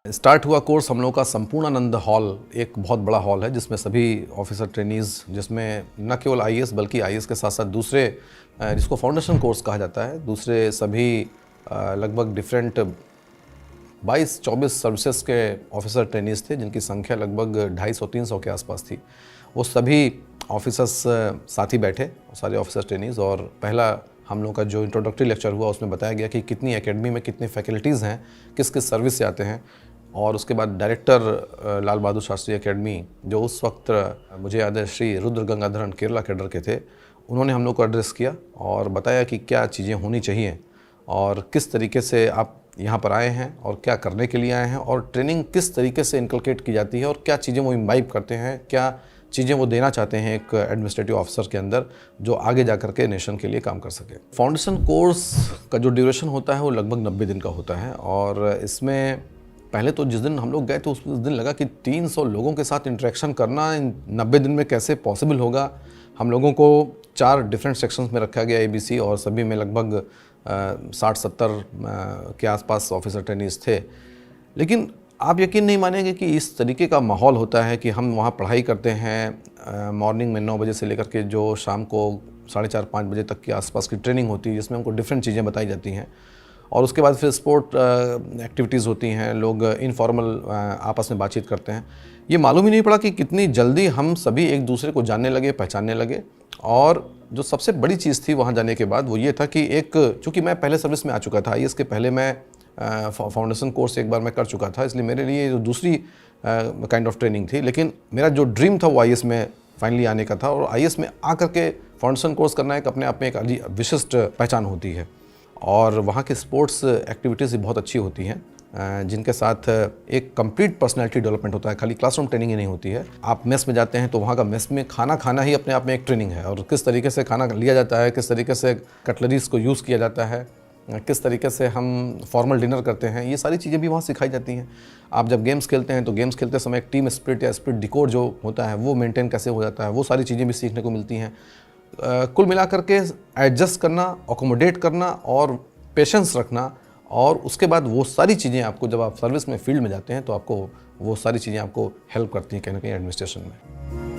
Start हुआ course हम लोगों का संपूर्णानंद हॉल, एक बहुत बड़ा हॉल है जिसमें सभी ऑफिसर ट्रेनीज़, जिसमें न केवल आईएएस बल्कि आईएएस के साथ साथ दूसरे जिसको फाउंडेशन कोर्स कहा जाता है, दूसरे सभी लगभग डिफरेंट 22-24 सर्विसेज के ऑफिसर ट्रेनीज़ थे जिनकी संख्या लगभग 250-300 के आसपास थी। वो सभी ऑफिसर्स साथ ही बैठे, सारे ऑफिसर ट्रेनीज़, और पहला हम लोगों का जो इंट्रोडक्टरी लेक्चर हुआ उसमें बताया गया कि कितनी एकेडमी में कितनी फैकल्टीज़ हैं, किस किस सर्विस से आते हैं। और उसके बाद डायरेक्टर लाल बहादुर शास्त्री एकेडमी, जो उस वक्त मुझे याद है श्री रुद्र गंगाधरन केरला कैडर के थे, उन्होंने हम लोग को एड्रेस किया और बताया कि क्या चीज़ें होनी चाहिए और किस तरीके से आप यहाँ पर आए हैं और क्या करने के लिए आए हैं, और ट्रेनिंग किस तरीके से इनकलकेट की जाती है और क्या चीज़ें वो इम्बाइब करते हैं, क्या चीज़ें वो देना चाहते हैं एक एडमिनिस्ट्रेटिव ऑफिसर के अंदर जो आगे जा कर के नेशन के लिए काम कर सके। फाउंडेशन कोर्स का जो ड्यूरेशन होता है वो लगभग 90 दिन का होता है, और इसमें पहले तो जिस दिन हम लोग गए तो उस दिन लगा कि 300 लोगों के साथ इंटरेक्शन करना इन 90 दिन में कैसे पॉसिबल होगा। हम लोगों को 4 डिफरेंट सेक्शंस में रखा गया ABC, और सभी में लगभग 60-70 के आसपास ऑफिसर ट्रेनीज़ थे। लेकिन आप यकीन नहीं मानेंगे कि इस तरीके का माहौल होता है कि हम वहाँ पढ़ाई करते हैं, मॉर्निंग में 9 बजे से लेकर के जो शाम को 4:30-5 बजे तक के आसपास की ट्रेनिंग होती है, जिसमें हमको डिफरेंट चीज़ें बताई जाती हैं, और उसके बाद फिर स्पोर्ट एक्टिविटीज़ होती हैं, लोग इनफॉर्मल आपस में बातचीत करते हैं। ये मालूम ही नहीं पड़ा कि कितनी जल्दी हम सभी एक दूसरे को जानने लगे, पहचानने लगे। और जो सबसे बड़ी चीज़ थी वहाँ जाने के बाद वो ये था कि चूँकि मैं पहले सर्विस में आ चुका था, आईएएस के पहले मैं फाउंडेशन कोर्स एक बार मैं कर चुका था, इसलिए मेरे लिए जो दूसरी काइंड ऑफ ट्रेनिंग थी। लेकिन मेरा जो ड्रीम था वो आईएएस में फाइनली आने का था, और आईएएस में आकर के फाउंडेशन कोर्स करना एक अपने आप में एक विशिष्ट पहचान होती है। और वहाँ की स्पोर्ट्स एक्टिविटीज़ भी बहुत अच्छी होती हैं, जिनके साथ एक कंप्लीट पर्सनालिटी डेवलपमेंट होता है। खाली क्लासरूम ट्रेनिंग ही नहीं होती है। आप मेस में जाते हैं तो वहाँ का मेस में खाना खाना ही अपने आप में एक ट्रेनिंग है, और किस तरीके से खाना लिया जाता है, किस तरीके से कटलरीज को यूज़ किया जाता है, किस तरीके से हम फॉर्मल डिनर करते हैं, ये सारी चीज़ें भी वहाँ सिखाई जाती हैं। आप जब गेम्स खेलते हैं तो गेम्स खेलते समय एक टीम स्पिरिट या स्पिरिट डिकोड जो होता है वो मेंटेन कैसे हो जाता है, वो सारी चीज़ें भी सीखने को मिलती हैं। कुल मिलाकर के एडजस्ट करना, अकोमोडेट करना और पेशेंस रखना, और उसके बाद वो सारी चीज़ें आपको जब आप सर्विस में फील्ड में जाते हैं तो आपको वो सारी चीज़ें आपको हेल्प करती हैं कहीं ना कहीं एडमिनिस्ट्रेशन में।